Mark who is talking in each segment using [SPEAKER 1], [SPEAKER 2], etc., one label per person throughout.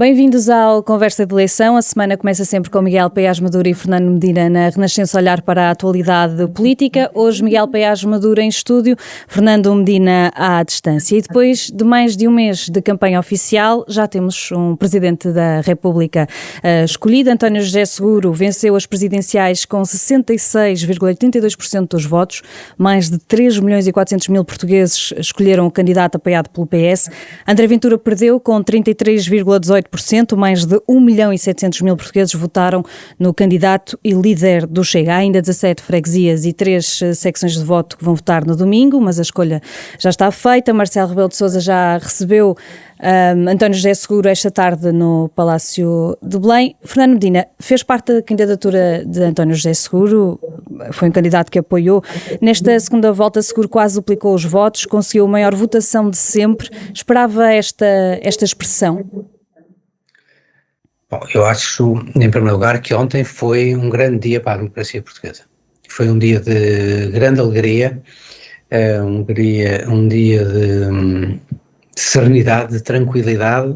[SPEAKER 1] Bem-vindos ao Conversa de Eleição. A semana começa sempre com Miguel Paes Maduro e Fernando Medina na Renascença olhar para a atualidade política. Hoje Miguel Paes Maduro em estúdio, Fernando Medina à distância. E depois de mais de um mês de campanha oficial, já temos um Presidente da República escolhido. António José Seguro venceu as presidenciais com 66,82% dos votos. Mais de 3.400.000 portugueses escolheram o candidato apoiado pelo PS. André Ventura perdeu com 33,18%. Mais de 1.700.000 portugueses votaram no candidato e líder do Chega. Há ainda 17 freguesias e 3 secções de voto que vão votar no domingo, mas a escolha já está feita. Marcelo Rebelo de Sousa já recebeu António José Seguro esta tarde no Palácio de Belém. Fernando Medina, fez parte da candidatura de António José Seguro, foi um candidato que apoiou. Nesta segunda volta, Seguro quase duplicou os votos, conseguiu a maior votação de sempre. Esperava esta expressão?
[SPEAKER 2] Bom, eu acho, em primeiro lugar, que ontem foi um grande dia para a democracia portuguesa. Foi um dia de grande alegria, um dia de serenidade, de tranquilidade,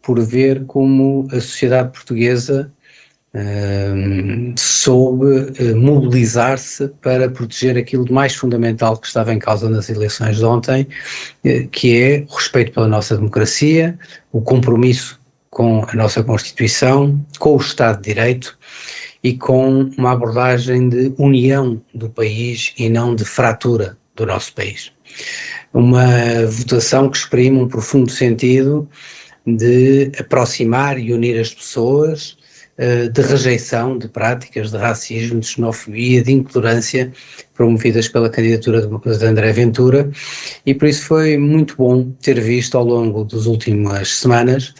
[SPEAKER 2] por ver como a sociedade portuguesa soube mobilizar-se para proteger aquilo de mais fundamental que estava em causa nas eleições de ontem, que é o respeito pela nossa democracia, o compromisso com a nossa Constituição, com o Estado de Direito e com uma abordagem de união do país e não de fratura do nosso país. Uma votação que exprime um profundo sentido de aproximar e unir as pessoas, de rejeição de práticas de racismo, de xenofobia, de intolerância promovidas pela candidatura de André Ventura, e por isso foi muito bom ter visto ao longo das últimas semanas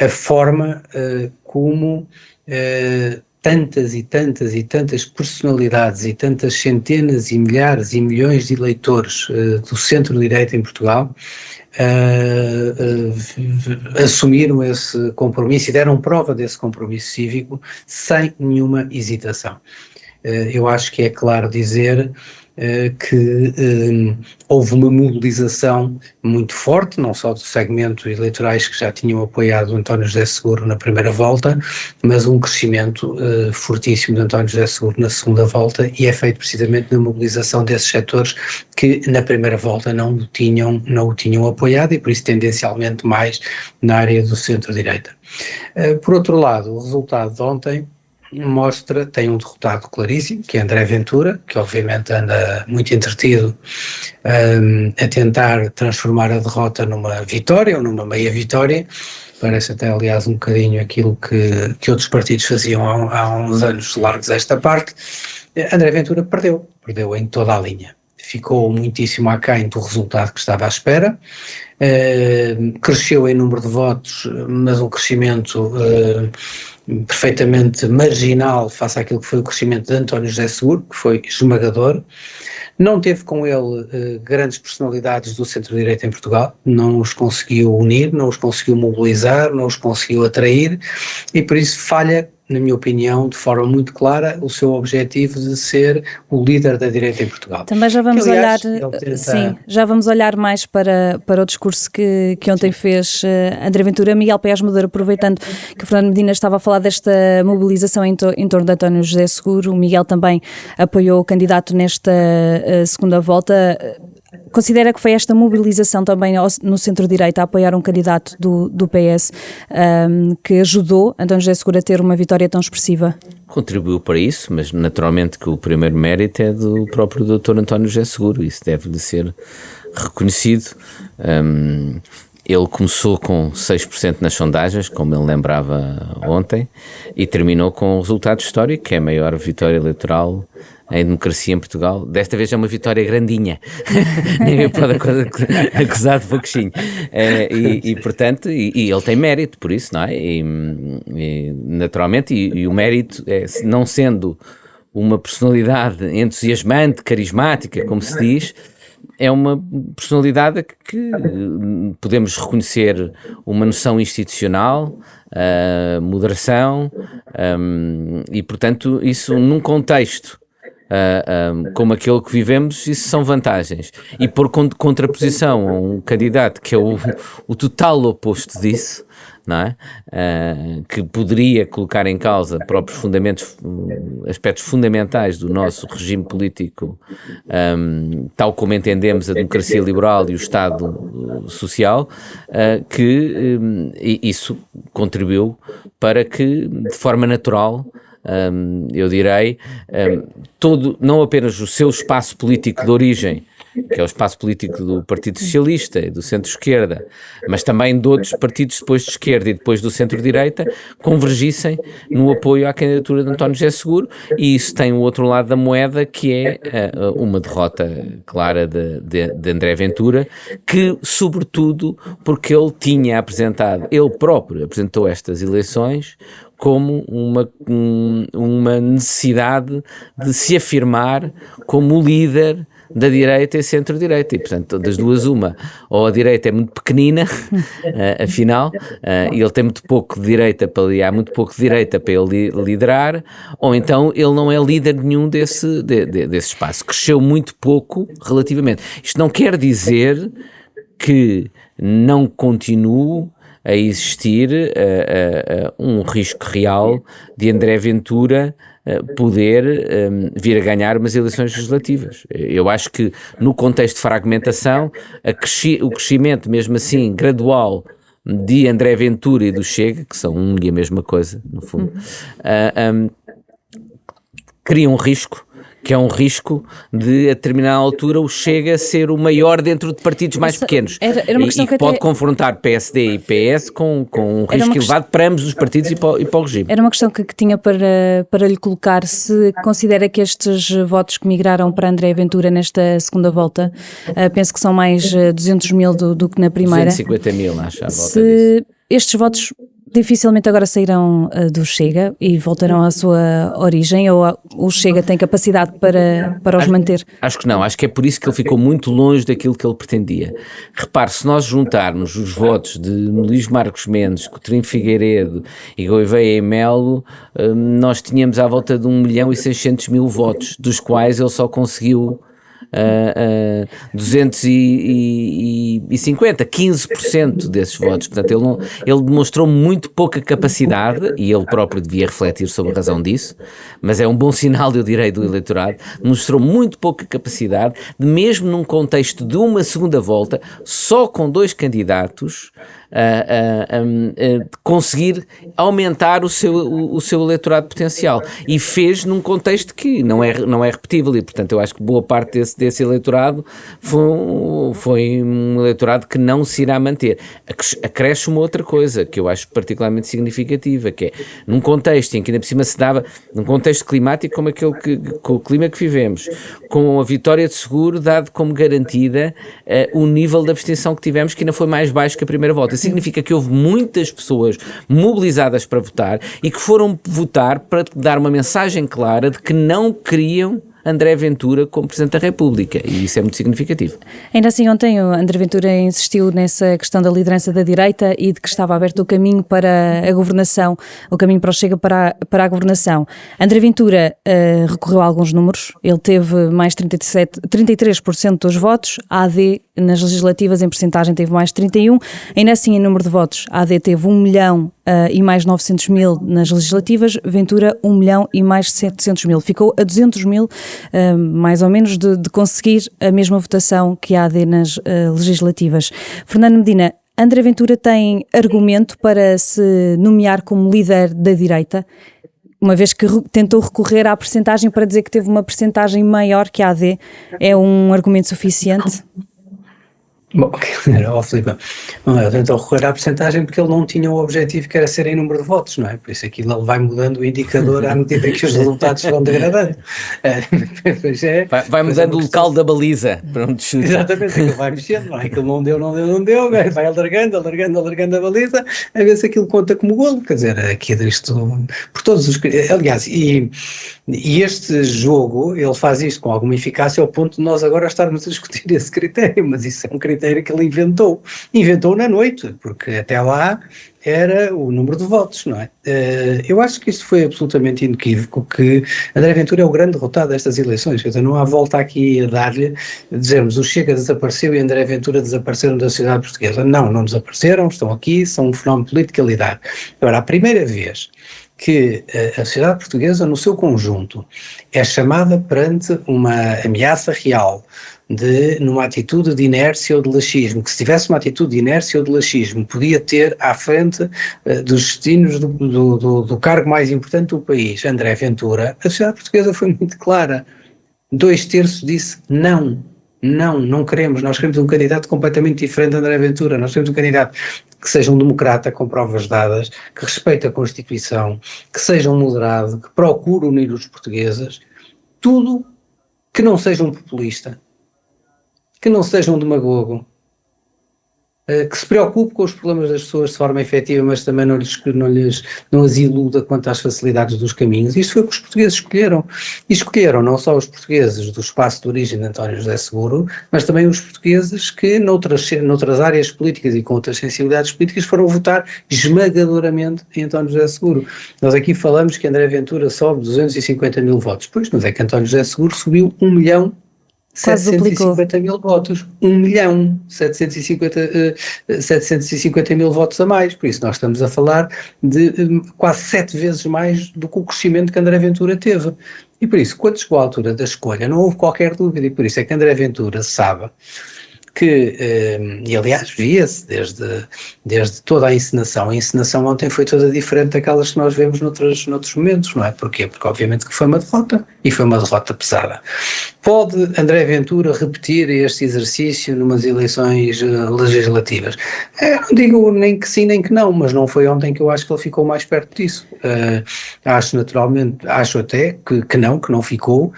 [SPEAKER 2] a forma como tantas e tantas e tantas personalidades e tantas centenas e milhares e milhões de eleitores do centro-direita em Portugal assumiram esse compromisso e deram prova desse compromisso cívico sem nenhuma hesitação. Eu acho que é claro dizer que houve uma mobilização muito forte, não só dos segmentos eleitorais que já tinham apoiado António José Seguro na primeira volta, mas um crescimento fortíssimo de António José Seguro na segunda volta, e é feito precisamente na mobilização desses setores que na primeira volta não o tinham apoiado, e por isso tendencialmente mais na área do centro-direita. Por outro lado, o resultado de ontem tem um derrotado claríssimo, que é André Ventura, que obviamente anda muito entretido a tentar transformar a derrota numa vitória ou numa meia vitória. Parece até, aliás, um bocadinho aquilo que outros partidos faziam há uns anos largos esta parte. André Ventura perdeu em toda a linha. Ficou muitíssimo aquém do resultado que estava à espera, cresceu em número de votos, mas um crescimento perfeitamente marginal face àquilo que foi o crescimento de António José Seguro, que foi esmagador. Não teve com ele grandes personalidades do centro-direita em Portugal, não os conseguiu unir, não os conseguiu mobilizar, não os conseguiu atrair, e por isso falha, na minha opinião, de forma muito clara, o seu objetivo de ser o líder da direita em Portugal.
[SPEAKER 1] Também já vamos já vamos olhar mais para o discurso que ontem fez André Ventura. Miguel Paes Maduro, aproveitando que o Fernando Medina estava a falar desta mobilização em torno de António José Seguro, o Miguel também apoiou o candidato nesta segunda volta. Considera que foi esta mobilização também no centro-direita a apoiar um candidato do PS que ajudou António José Seguro a ter uma vitória tão expressiva?
[SPEAKER 3] Contribuiu para isso, mas naturalmente que o primeiro mérito é do próprio Dr. António José Seguro, isso deve-lhe ser reconhecido. Ele começou com 6% nas sondagens, como ele lembrava ontem, e terminou com um resultado histórico, que é a maior vitória eleitoral em democracia em Portugal. Desta vez é uma vitória grandinha. Ninguém pode acusar de pouquinho. Portanto, ele tem mérito por isso, não é? E naturalmente, e o mérito, não sendo uma personalidade entusiasmante, carismática, como se diz, é uma personalidade que podemos reconhecer uma noção institucional, moderação, e portanto isso num contexto como aquele que vivemos, isso são vantagens. E por contraposição a um candidato que é o total oposto disso, não é? Que poderia colocar em causa próprios fundamentos, aspectos fundamentais do nosso regime político, tal como entendemos a democracia liberal e o Estado social, que isso contribuiu para que, de forma natural, eu direi, não apenas o seu espaço político de origem, que é o espaço político do Partido Socialista e do centro-esquerda, mas também de outros partidos depois de esquerda e depois do centro-direita, convergissem no apoio à candidatura de António José Seguro, e isso tem o outro lado da moeda, que é uma derrota clara de André Ventura, que, sobretudo, porque ele próprio apresentou estas eleições como uma necessidade de se afirmar como líder da direita e centro-direita, e portanto das duas uma, ou a direita é muito pequenina, afinal, e ele tem muito pouco de direita há muito pouco de direita para ele liderar, ou então ele não é líder nenhum desse espaço, cresceu muito pouco relativamente. Isto não quer dizer que não continue a existir um risco real de André Ventura poder vir a ganhar umas eleições legislativas. Eu acho que no contexto de fragmentação, o crescimento mesmo assim gradual de André Ventura e do Chega, que são um e a mesma coisa no fundo, cria um risco, que é um risco de, a determinada altura, o Chega ser o maior dentro de partidos mais pequenos.
[SPEAKER 1] Era uma questão
[SPEAKER 3] que pode confrontar PSD e PS com um risco elevado para ambos os partidos e para o regime.
[SPEAKER 1] Era uma questão que tinha para lhe colocar, se considera que estes votos que migraram para André Ventura nesta segunda volta, penso que são mais 200 mil do que na primeira.
[SPEAKER 3] 250 mil, acho, à volta
[SPEAKER 1] se
[SPEAKER 3] disso.
[SPEAKER 1] Estes votos dificilmente agora sairão do Chega e voltarão à sua origem, ou o Chega tem capacidade para os manter?
[SPEAKER 3] Acho que não, acho que é por isso que ele ficou muito longe daquilo que ele pretendia. Repare, se nós juntarmos os votos de Luís Marcos Mendes, Coutinho Figueiredo e Gouveia e Melo, nós tínhamos à volta de 1.600.000 votos, dos quais ele só conseguiu 250, 15% desses votos. Portanto, ele demonstrou muito pouca capacidade, e ele próprio devia refletir sobre a razão disso, mas é um bom sinal, eu direi, do eleitorado. Demonstrou muito pouca capacidade de, mesmo num contexto de uma segunda volta, só com 2 candidatos, conseguir aumentar o seu eleitorado potencial, e fez num contexto que não é repetível, e portanto eu acho que boa parte desse eleitorado foi um eleitorado que não se irá manter. Acresce uma outra coisa que eu acho particularmente significativa, que é num contexto em que ainda por cima se dava, num contexto climático como aquele com o clima que vivemos, com a vitória de Seguro dado como garantida, o nível de abstenção que tivemos, que ainda foi mais baixo que a primeira volta. Significa que houve muitas pessoas mobilizadas para votar e que foram votar para dar uma mensagem clara de que não queriam André Ventura como Presidente da República, e isso é muito significativo.
[SPEAKER 1] Ainda assim, ontem o André Ventura insistiu nessa questão da liderança da direita e de que estava aberto o caminho para a governação, o caminho para o Chega para a governação. André Ventura recorreu a alguns números, ele teve mais 33% dos votos, a AD nas legislativas em percentagem teve mais 31%, ainda assim em número de votos a AD teve 1 milhão e mais 900 mil nas legislativas, Ventura 1 milhão e mais 700 mil, ficou a 200 mil mais ou menos de conseguir a mesma votação que a AD nas legislativas. Fernando Medina, André Ventura tem argumento para se nomear como líder da direita, uma vez que tentou recorrer à percentagem para dizer que teve uma percentagem maior que a AD, é um argumento suficiente?
[SPEAKER 2] Bom, Filipe, ele tentou recorrer à percentagem porque ele não tinha o objetivo que era ser em número de votos, não é? Por isso aquilo ele vai mudando o indicador à medida que os resultados vão degradando.
[SPEAKER 3] Vai mudando o local da baliza para onde chuta.
[SPEAKER 2] Exatamente, aquilo vai mexendo, não é? Aquilo não deu, vai alargando a baliza, a ver se aquilo conta como golo, quer dizer, aqui isto, por todos os... Aliás, e este jogo, ele faz isto com alguma eficácia ao ponto de nós agora estarmos a discutir esse critério, mas isso é um critério inteira que ele inventou. Inventou na noite, porque até lá era o número de votos, não é? Eu acho que isto foi absolutamente inequívoco, que André Ventura é o grande derrotado destas eleições, quer dizer, não há volta aqui a dar-lhe, dizermos o Chega desapareceu e André Ventura desapareceram da sociedade portuguesa. Não desapareceram, estão aqui, são um fenómeno político a lidar. Agora, a primeira vez que a sociedade portuguesa, no seu conjunto, é chamada perante uma ameaça real numa atitude de inércia ou de laxismo, que se tivesse uma atitude de inércia ou de laxismo, podia ter à frente dos destinos do cargo mais importante do país, André Ventura, a sociedade portuguesa foi muito clara. 2/3 disse não queremos, nós queremos um candidato completamente diferente de André Ventura, nós queremos um candidato que seja um democrata com provas dadas, que respeite a Constituição, que seja um moderado, que procure unir os portugueses, tudo que não seja um populista, que não seja um demagogo, que se preocupe com os problemas das pessoas de forma efetiva, mas também não as iluda quanto às facilidades dos caminhos. Isto foi o que os portugueses escolheram. E escolheram não só os portugueses do espaço de origem de António José Seguro, mas também os portugueses que noutras áreas políticas e com outras sensibilidades políticas foram votar esmagadoramente em António José Seguro. Nós aqui falamos que André Ventura sobe 250 mil votos. Pois, mas é que António José Seguro subiu 1.750.000 votos, 1.750.000 votos a mais, por isso nós estamos a falar de quase 7 vezes mais do que o crescimento que André Ventura teve. E por isso, quando chegou à altura da escolha, não houve qualquer dúvida, e por isso é que André Ventura sabe que, e aliás via-se desde toda a encenação ontem foi toda diferente daquelas que nós vemos noutros momentos, não é? Porquê? Porque obviamente que foi uma derrota, e foi uma derrota pesada. Pode André Ventura repetir este exercício numas eleições legislativas? Não digo nem que sim nem que não, mas não foi ontem que eu acho que ele ficou mais perto disso. Acho até que não ficou,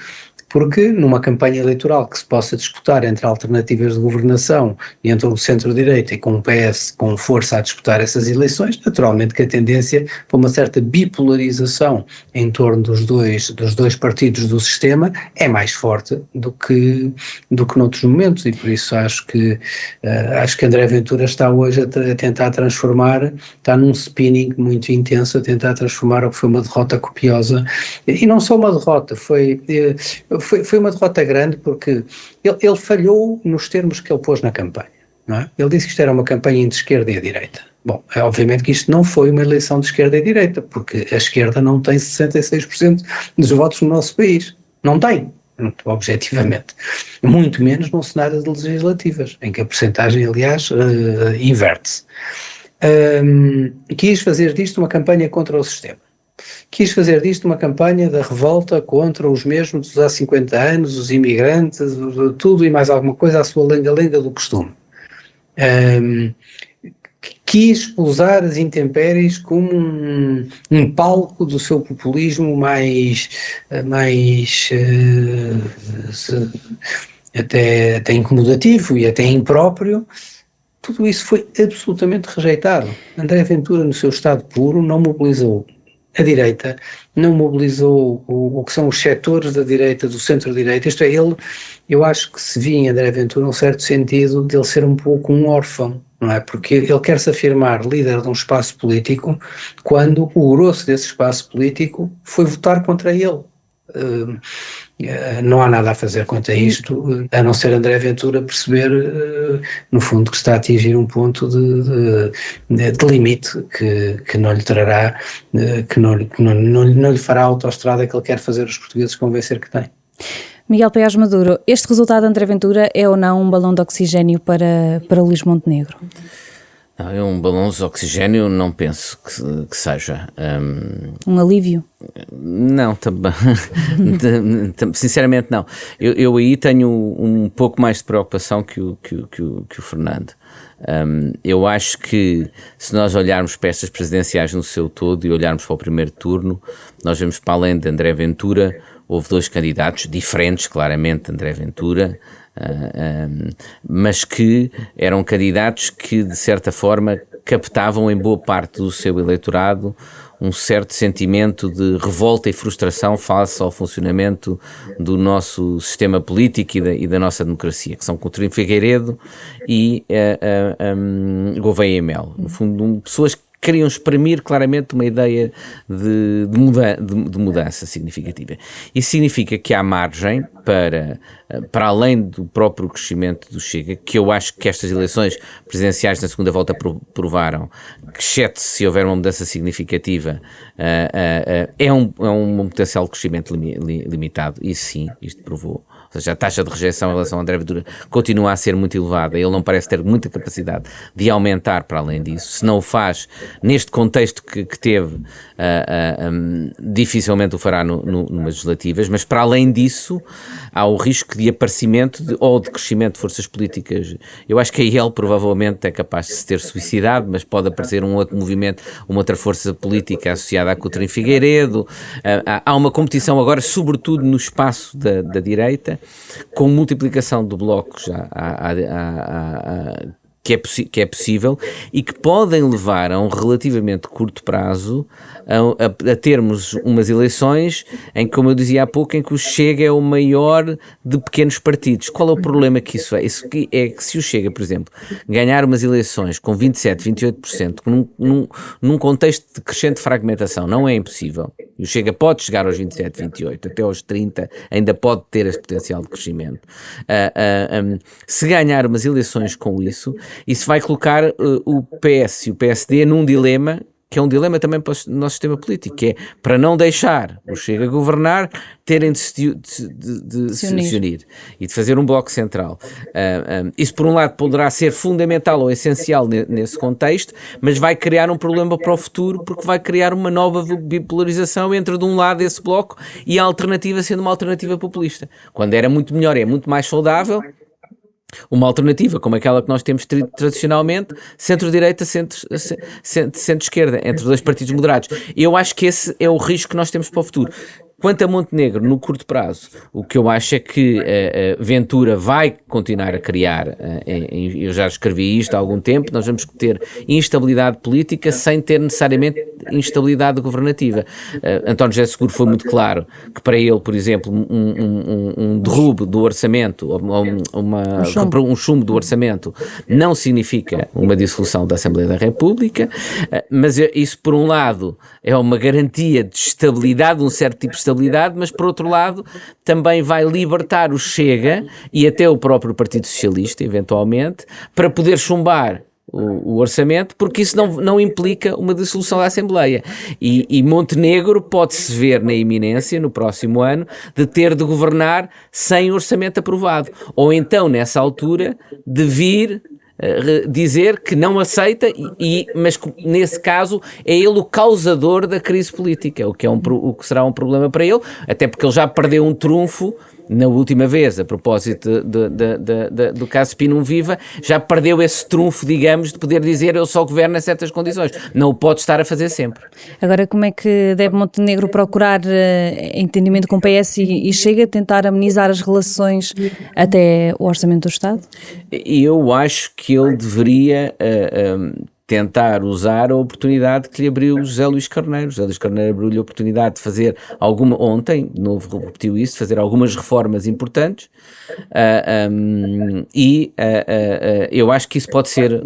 [SPEAKER 2] porque numa campanha eleitoral que se possa disputar entre alternativas de governação e entre o centro-direita e com o PS com força a disputar essas eleições, naturalmente que a tendência para uma certa bipolarização em torno dos dois partidos do sistema é mais forte do que noutros momentos, e por isso acho que André Ventura está hoje a tentar transformar, está num spinning muito intenso a tentar transformar o que foi uma derrota copiosa, e não só uma derrota, foi uma derrota grande porque ele falhou nos termos que ele pôs na campanha, não é? Ele disse que isto era uma campanha entre esquerda e direita. Bom, obviamente que isto não foi uma eleição de esquerda e direita, porque a esquerda não tem 66% dos votos no nosso país. Não tem, objetivamente. Muito menos num cenário de legislativas, em que a percentagem, aliás, inverte-se. Quis fazer disto uma campanha contra o sistema. Quis fazer disto uma campanha da revolta contra os mesmos dos há 50 anos, os imigrantes, tudo e mais alguma coisa à sua lenga-lenga do costume. Quis usar as intempéries como um palco do seu populismo até incomodativo e até impróprio. Tudo isso foi absolutamente rejeitado. André Ventura, no seu estado puro, não mobilizou a direita, não mobilizou o que são os setores da direita, do centro-direita. Isto é, eu acho que se via em André Ventura um certo sentido de ele ser um pouco um órfão, não é? Porque ele quer se afirmar líder de um espaço político quando o grosso desse espaço político foi votar contra ele. Não há nada a fazer quanto a isto, a não ser André Ventura perceber, no fundo, que está a atingir um ponto de limite que não lhe trará, que não lhe fará a autoestrada que ele quer fazer os portugueses convencer que tem.
[SPEAKER 1] Miguel Paiás Maduro, este resultado de André Ventura é ou não um balão de oxigênio para Luís Montenegro?
[SPEAKER 3] Não, é um balão de oxigênio, não penso que seja.
[SPEAKER 1] Um alívio?
[SPEAKER 3] Não, sinceramente não. Eu aí tenho um pouco mais de preocupação que o Fernando. Eu acho que se nós olharmos para estas presidenciais no seu todo e olharmos para o primeiro turno, nós vemos para além de André Ventura, houve 2 candidatos diferentes, claramente, de André Ventura, mas que eram candidatos que, de certa forma, captavam em boa parte do seu eleitorado um certo sentimento de revolta e frustração face ao funcionamento do nosso sistema político e da nossa democracia, que são Coutinho Figueiredo e Gouveia e Melo. No fundo, pessoas que queriam exprimir claramente uma ideia de mudança significativa. Isso significa que há margem para além do próprio crescimento do Chega, que eu acho que estas eleições presidenciais na segunda volta provaram, que exceto se houver uma mudança significativa, é um potencial de crescimento limitado. Isso sim, isto provou. Ou seja, a taxa de rejeição em relação a André Ventura continua a ser muito elevada. Ele não parece ter muita capacidade de aumentar para além disso. Se não o faz neste contexto que teve, dificilmente o fará numas legislativas, mas para além disso há o risco de aparecimento ou de crescimento de forças políticas. Eu acho que a IEL provavelmente é capaz de se ter suicidado, mas pode aparecer um outro movimento, uma outra força política associada a Coutinho Figueiredo. Há uma competição agora, sobretudo no espaço da direita, com multiplicação de blocos que é possível e que podem levar a um relativamente curto prazo a termos umas eleições em que, como eu dizia há pouco, em que o Chega é o maior de pequenos partidos. Qual é o problema que isso é? Isso é que se o Chega, por exemplo, ganhar umas eleições com 27%, 28%, num contexto de crescente fragmentação, não é impossível. E o Chega pode chegar aos 27%, 28%, até aos 30%, ainda pode ter esse potencial de crescimento. Se ganhar umas eleições com isso vai colocar o PS e o PSD num dilema, que é um dilema também para o nosso sistema político, que é para não deixar o Chega governar, terem de se unir e de fazer um bloco central. Isso, por um lado, poderá ser fundamental ou essencial nesse contexto, mas vai criar um problema para o futuro, porque vai criar uma nova bipolarização entre, de um lado, esse bloco e a alternativa sendo uma alternativa populista. Quando era muito melhor, é muito mais saudável uma alternativa como aquela que nós temos tradicionalmente, centro-direita, centro-esquerda, entre dois partidos moderados. Eu acho que esse é o risco que nós temos para o futuro. Quanto a Montenegro, no curto prazo, o que eu acho é que Ventura vai continuar a criar, eu já escrevi isto há algum tempo, nós vamos ter instabilidade política sem ter necessariamente instabilidade governativa. António José Seguro foi muito claro que para ele, por exemplo, um derrubo do orçamento, um chumbo do orçamento, não significa uma dissolução da Assembleia da República, mas isso, por um lado, é uma garantia de estabilidade, um certo tipo de estabilidade, mas por outro lado também vai libertar o Chega e até o próprio Partido Socialista, eventualmente, para poder chumbar o orçamento, porque isso não implica uma dissolução da Assembleia. E Montenegro pode-se ver na iminência, no próximo ano, de ter de governar sem orçamento aprovado. Ou então, nessa altura, de vir dizer que não aceita, mas nesse caso é ele o causador da crise política, o que será um problema para ele, até porque ele já perdeu um trunfo na última vez, a propósito do caso Pinum Viva, já perdeu esse trunfo, digamos, de poder dizer eu só governo em certas condições. Não o pode estar a fazer sempre.
[SPEAKER 1] Agora, como é que deve Montenegro procurar entendimento com o PS e Chega, tentar amenizar as relações até o Orçamento do Estado? Eu
[SPEAKER 3] acho que ele deveria tentar usar a oportunidade que lhe abriu José Luís Carneiro. José Luís Carneiro abriu-lhe a oportunidade de fazer ontem, de novo repetiu isso, de fazer algumas reformas importantes, eu acho que isso pode ser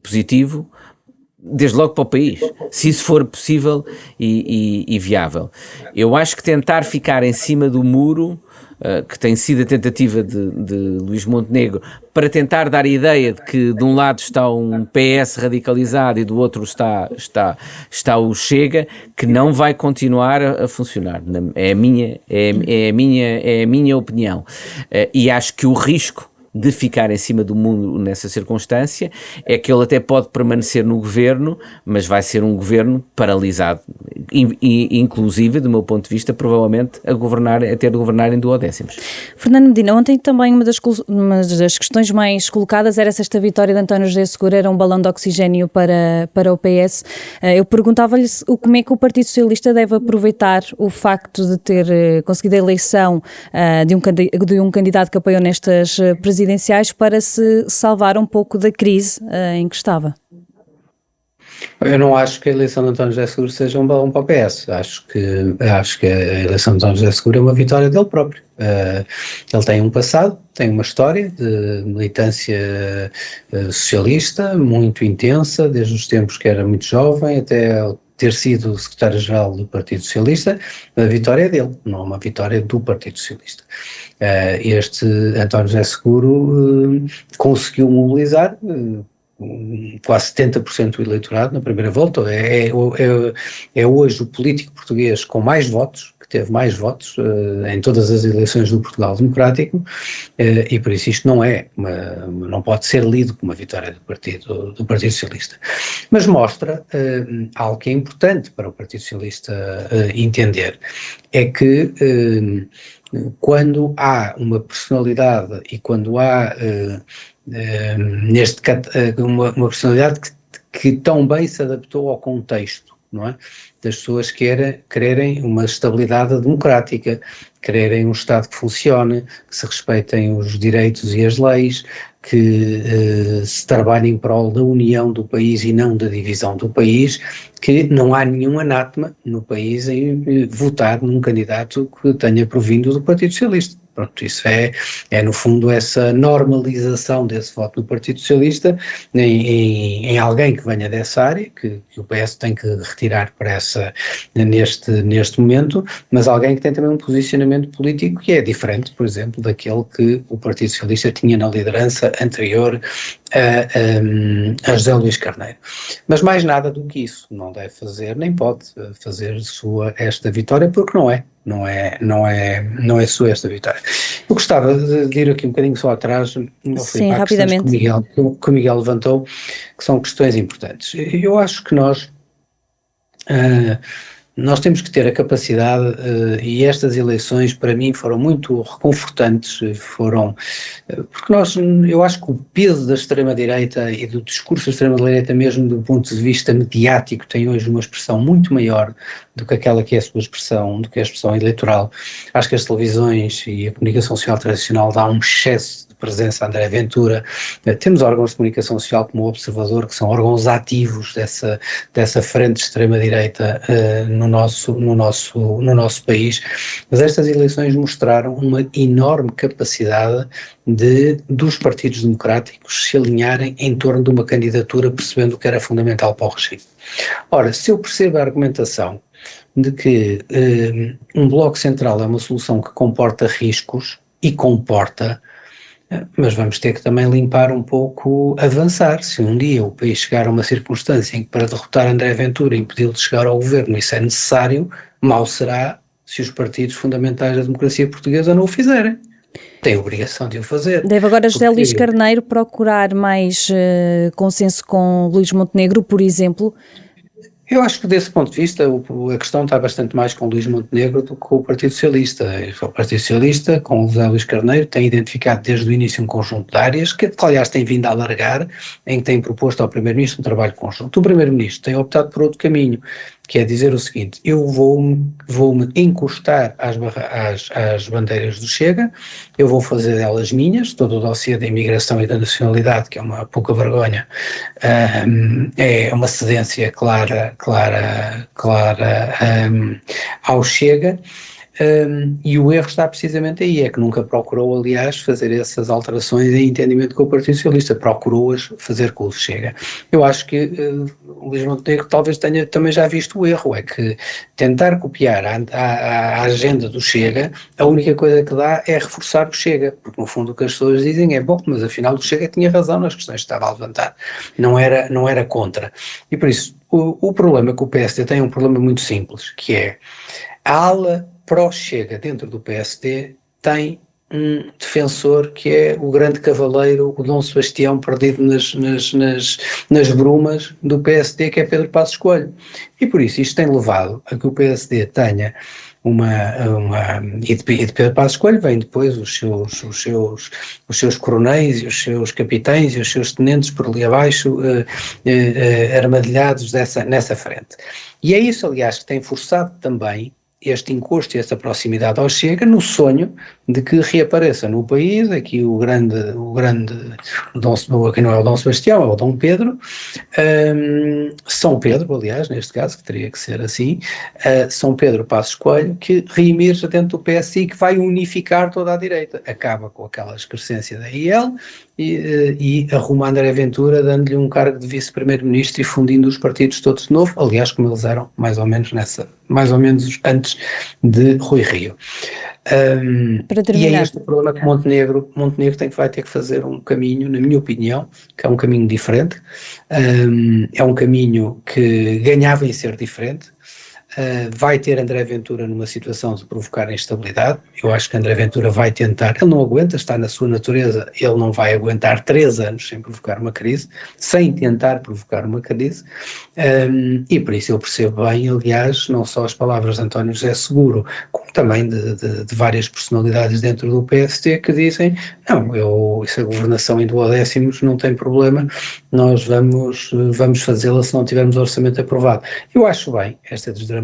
[SPEAKER 3] positivo, desde logo para o país, se isso for possível e viável. Eu acho que tentar ficar em cima do muro, que tem sido a tentativa de Luís Montenegro, para tentar dar a ideia de que de um lado está um PS radicalizado e do outro está o Chega, que não vai continuar a funcionar. É a minha opinião. E acho que o risco de ficar em cima do mundo nessa circunstância é que ele até pode permanecer no governo, mas vai ser um governo paralisado, inclusive, do meu ponto de vista, provavelmente a ter de governar em duodécimos.
[SPEAKER 1] Fernando Medina, ontem também uma das questões mais colocadas era se esta vitória de António José Seguro era um balão de oxigénio para o PS. Eu perguntava-lhe como é que o Partido Socialista deve aproveitar o facto de ter conseguido a eleição de um candidato que apoiou nestas presidenciais para se salvar um pouco da crise em que estava.
[SPEAKER 2] Eu não acho que a eleição de António José Seguro seja um balão para o PS. Acho que a eleição de António José Seguro é uma vitória dele próprio. Ele tem um passado, tem uma história de militância socialista muito intensa, desde os tempos que era muito jovem até ter sido secretário-geral do Partido Socialista. A vitória é dele, não é uma vitória do Partido Socialista. Este António José Seguro conseguiu mobilizar quase 70% do eleitorado na primeira volta. É hoje o político português com mais votos, que teve mais votos em todas as eleições do Portugal Democrático, e por isso isto não pode ser lido como uma vitória do Partido Socialista. Mas mostra algo que é importante para o Partido Socialista entender, é que quando há uma personalidade e quando há uma personalidade que tão bem se adaptou ao contexto, não é? Das pessoas quererem uma estabilidade democrática, quererem um Estado que funcione, que se respeitem os direitos e as leis, que se trabalhe em prol da união do país e não da divisão do país, que não há nenhum anátema no país em votar num candidato que tenha provindo do Partido Socialista. Pronto, isso é no fundo essa normalização desse voto do Partido Socialista em alguém que venha dessa área, que o PS tem que retirar para neste momento, mas alguém que tem também um posicionamento político que é diferente, por exemplo, daquele que o Partido Socialista tinha na liderança anterior a José Luís Carneiro. Mas mais nada do que isso, não deve fazer, nem pode fazer sua esta vitória, porque não é sua esta vitória. Eu gostava de ir aqui um bocadinho só atrás,
[SPEAKER 1] sim, rapidamente,
[SPEAKER 2] que o Miguel levantou, que são questões importantes. Eu acho que nós temos que ter a capacidade, e estas eleições para mim foram muito reconfortantes, porque eu acho que o peso da extrema-direita e do discurso da extrema-direita mesmo do ponto de vista mediático tem hoje uma expressão muito maior do que aquela que é a sua expressão, do que a expressão eleitoral. Acho que as televisões e a comunicação social tradicional dá um excesso de presença a André Ventura. Temos órgãos de comunicação social como o Observador, que são órgãos ativos dessa frente de extrema-direita no nosso país, mas estas eleições mostraram uma enorme capacidade dos partidos democráticos se alinharem em torno de uma candidatura, percebendo o que era fundamental para o regime. Ora, se eu percebo a argumentação de que um bloco central é uma solução que comporta riscos, e comporta, mas vamos ter que também limpar um pouco, avançar. Se um dia o país chegar a uma circunstância em que para derrotar André Ventura e impedi-lo de chegar ao governo isso é necessário, mal será se os partidos fundamentais da democracia portuguesa não o fizerem. Tem a obrigação de o fazer.
[SPEAKER 1] Deve agora José Luís Carneiro procurar mais consenso com Luís Montenegro, por exemplo?
[SPEAKER 2] Eu acho que desse ponto de vista a questão está bastante mais com Luís Montenegro do que com o Partido Socialista. O Partido Socialista, com o José Luís Carneiro, tem identificado desde o início um conjunto de áreas que aliás tem vindo a alargar, em que tem proposto ao Primeiro-Ministro um trabalho conjunto. O Primeiro-Ministro tem optado por outro caminho, que é dizer o seguinte: eu vou-me encostar às bandeiras do Chega, eu vou fazer delas minhas, todo o dossiê da imigração e da nacionalidade, que é uma pouca vergonha, é uma cedência clara ao Chega. E o erro está precisamente aí, é que nunca procurou, aliás, fazer essas alterações em entendimento com o Partido Socialista, procurou-as fazer com o Chega. Eu acho que o Luís Montenegro talvez tenha também já visto o erro, é que tentar copiar a agenda do Chega, a única coisa que dá é reforçar o Chega, porque no fundo o que as pessoas dizem é, bom, mas afinal o Chega tinha razão nas questões que estava a levantar, não era contra. E por isso, o problema que o PSD tem é um problema muito simples, que é a ala pró-Chega dentro do PSD tem um defensor que é o grande cavaleiro, o Dom Sebastião perdido nas brumas do PSD, que é Pedro Passos Coelho. E por isso isto tem levado a que o PSD tenha e de Pedro Passos Coelho vem depois os seus coronéis e os seus capitães e os seus tenentes por ali abaixo armadilhados nessa frente. E é isso, aliás, que tem forçado também este encosto e esta proximidade ao Chega no sonho de que reapareça no país aqui o grande que não é o Dom Sebastião, é o Dom Pedro, São Pedro, aliás, neste caso, que teria que ser assim, São Pedro Passos Coelho, que reemerge dentro do PSD e que vai unificar toda a direita, acaba com aquela excrescência da IL e arruma André Ventura dando-lhe um cargo de vice-primeiro-ministro e fundindo os partidos todos de novo, aliás, como eles eram mais ou menos antes de Rui Rio. E é este o problema que Montenegro vai ter que fazer um caminho, na minha opinião, que é um caminho diferente, é um caminho que ganhava em ser diferente. Vai ter André Ventura numa situação de provocar instabilidade. Eu acho que André Ventura vai tentar, ele não aguenta, está na sua natureza, ele não vai aguentar 3 anos sem provocar uma crise, sem tentar provocar uma crise, e por isso eu percebo bem, aliás, não só as palavras de António José Seguro, como também de várias personalidades dentro do PSD que dizem, não, se a governação em duodécimos não tem problema, nós vamos fazê-la se não tivermos orçamento aprovado. Eu acho bem esta desdramatização.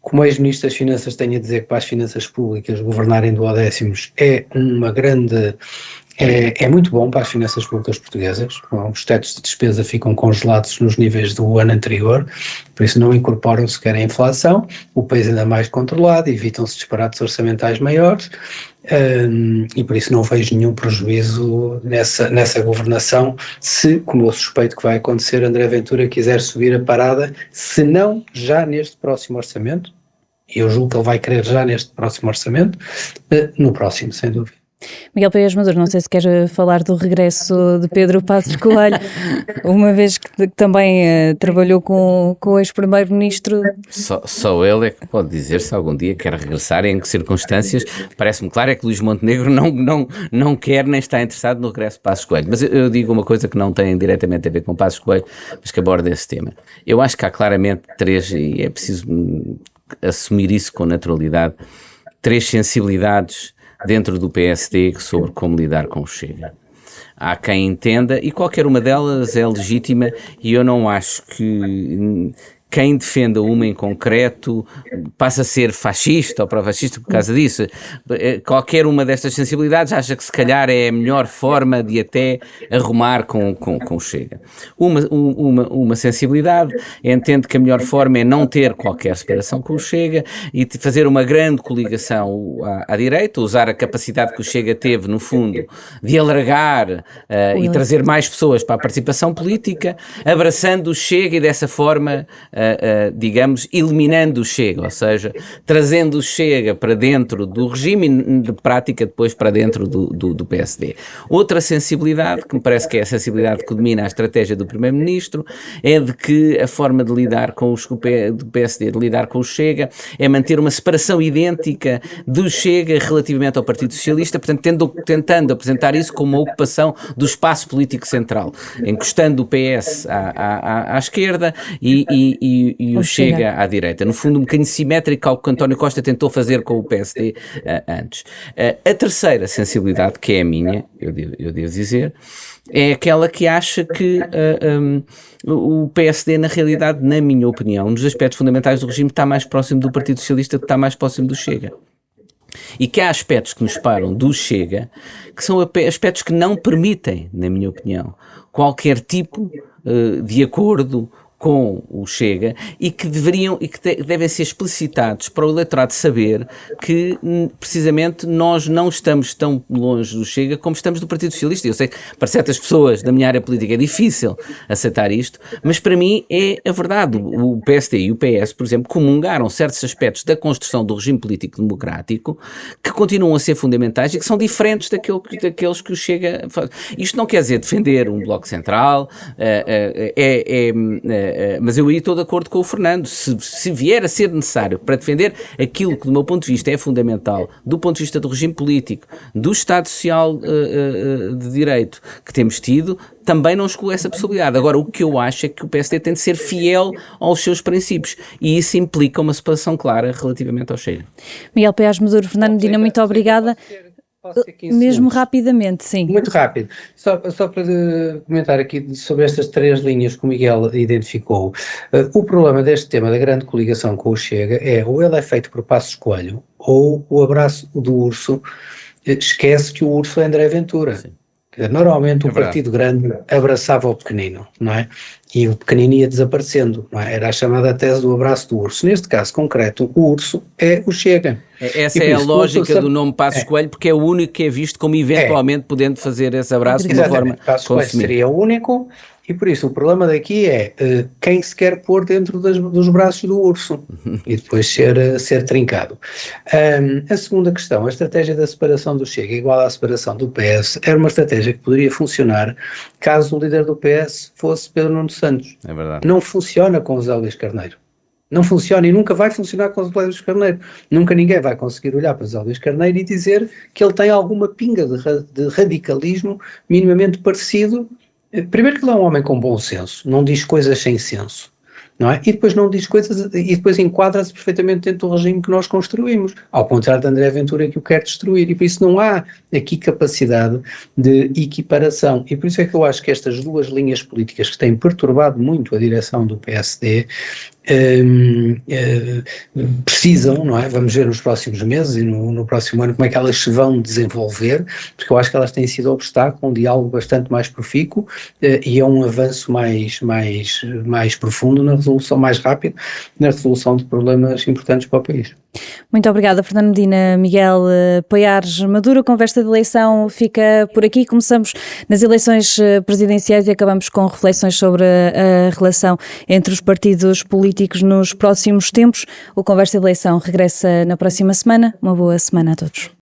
[SPEAKER 2] Como ex-ministro das Finanças tenho a dizer que para as finanças públicas governar em duodécimos é muito bom para as finanças públicas portuguesas. Os tetos de despesa ficam congelados nos níveis do ano anterior, por isso não incorporam sequer a inflação, o país ainda mais controlado, evitam-se disparates orçamentais maiores, e por isso não vejo nenhum prejuízo nessa governação, se, como eu suspeito que vai acontecer, André Ventura quiser subir a parada, se não já neste próximo orçamento, e eu julgo que ele vai querer já neste próximo orçamento, no próximo, sem dúvida.
[SPEAKER 1] Miguel Paes Maduro, não sei se quer falar do regresso de Pedro Passos Coelho, uma vez que também trabalhou com o ex-primeiro-ministro.
[SPEAKER 3] Só ele é que pode dizer se algum dia quer regressar, em que circunstâncias. Parece-me claro é que Luís Montenegro não quer nem está interessado no regresso de Passos Coelho. Mas eu digo uma coisa que não tem diretamente a ver com Passos Coelho, mas que aborda esse tema. Eu acho que há claramente 3, e é preciso assumir isso com naturalidade, 3 sensibilidades dentro do PSD sobre como lidar com o Chega. Há quem entenda, e qualquer uma delas é legítima, e eu não acho que quem defenda uma em concreto passa a ser fascista ou pró-fascista por causa disso. Qualquer uma destas sensibilidades acha que se calhar é a melhor forma de até arrumar com o Chega. Uma sensibilidade entende que a melhor forma é não ter qualquer separação com o Chega e fazer uma grande coligação à direita, usar a capacidade que o Chega teve, no fundo, de alargar e trazer mais pessoas para a participação política, abraçando o Chega e dessa forma digamos, eliminando o Chega, ou seja, trazendo o Chega para dentro do regime e de prática depois para dentro do PSD. Outra sensibilidade, que me parece que é a sensibilidade que domina a estratégia do Primeiro-Ministro, é de que a forma de lidar com do PSD, de lidar com o Chega, é manter uma separação idêntica do Chega relativamente ao Partido Socialista, portanto tentando apresentar isso como uma ocupação do espaço político central, encostando o PS à esquerda e o Chega à direita. No fundo, um bocadinho simétrico ao que António Costa tentou fazer com o PSD antes. A terceira sensibilidade, que é a minha, eu devo dizer, é aquela que acha que o PSD, na realidade, na minha opinião, um dos aspectos fundamentais do regime, está mais próximo do Partido Socialista do que está mais próximo do Chega. E que há aspectos que nos separam do Chega, que são aspectos que não permitem, na minha opinião, qualquer tipo de acordo com o Chega e que devem ser explicitados para o eleitorado saber que precisamente nós não estamos tão longe do Chega como estamos do Partido Socialista. Eu sei que para certas pessoas da minha área política é difícil aceitar isto, mas para mim é a verdade. O PSD e o PS, por exemplo, comungaram certos aspectos da construção do regime político democrático que continuam a ser fundamentais e que são diferentes daqueles que o Chega faz. Isto não quer dizer defender um bloco central, mas eu aí estou de acordo com o Fernando. Se vier a ser necessário para defender aquilo que, do meu ponto de vista, é fundamental, do ponto de vista do regime político, do Estado Social de Direito que temos tido, também não excluo essa possibilidade. Agora, o que eu acho é que o PSD tem de ser fiel aos seus princípios e isso implica uma separação clara relativamente ao Chega.
[SPEAKER 1] Miguel Paes Maduro, Fernando Medina, muito obrigada.
[SPEAKER 2] Posso ter 15
[SPEAKER 1] Mesmo
[SPEAKER 2] segundos?
[SPEAKER 1] rapidamente, sim.
[SPEAKER 2] Muito rápido. Só para comentar aqui sobre estas 3 linhas que o Miguel identificou. O problema deste tema da grande coligação com o Chega é ou ele é feito por Passos Coelho ou o abraço do urso esquece que o urso é André Ventura.
[SPEAKER 3] Sim.
[SPEAKER 2] Normalmente o
[SPEAKER 3] verdade.
[SPEAKER 2] partido grande abraçava o pequenino, não é? E o pequenino ia desaparecendo, não é? Era a chamada tese do abraço do urso. Neste caso concreto, o urso é o Chega.
[SPEAKER 4] Essa
[SPEAKER 2] E por
[SPEAKER 4] é a
[SPEAKER 2] isso,
[SPEAKER 4] lógica do nome Passos Coelho, porque é o único que é visto como eventualmente podendo fazer esse abraço de uma forma
[SPEAKER 2] Exatamente, Passos Coelho
[SPEAKER 4] consumida.
[SPEAKER 2] seria o único, e por isso o problema daqui é quem se quer pôr dentro dos braços do urso e depois ser trincado. A segunda questão, a estratégia da separação do Chega igual à separação do PS, era uma estratégia que poderia funcionar caso o líder do PS fosse Pedro Nuno Santos.
[SPEAKER 3] É verdade.
[SPEAKER 2] Não funciona com o José Luís Carneiro. Não funciona e nunca vai funcionar com o José Luís Carneiro. Nunca ninguém vai conseguir olhar para o José Luís Carneiro e dizer que ele tem alguma pinga de radicalismo minimamente parecido. Primeiro que ele é um homem com bom senso, não diz coisas sem senso, não é? E depois não diz coisas, e depois enquadra-se perfeitamente dentro do regime que nós construímos, ao contrário de André Ventura que o quer destruir, e por isso não há aqui capacidade de equiparação, e por isso é que eu acho que estas 2 linhas políticas que têm perturbado muito a direção do PSD precisam, não é? Vamos ver nos próximos meses e no próximo ano como é que elas se vão desenvolver, porque eu acho que elas têm sido obstáculo, um diálogo bastante mais profícuo e é um avanço mais profundo na resolução, mais rápido, na resolução de problemas importantes para o país.
[SPEAKER 1] Muito obrigada, Fernando Medina. Miguel Paiares Maduro, a conversa de eleição fica por aqui. Começamos nas eleições presidenciais e acabamos com reflexões sobre a relação entre os partidos políticos nos próximos tempos. O Conversa de Eleição regressa na próxima semana. Uma boa semana a todos.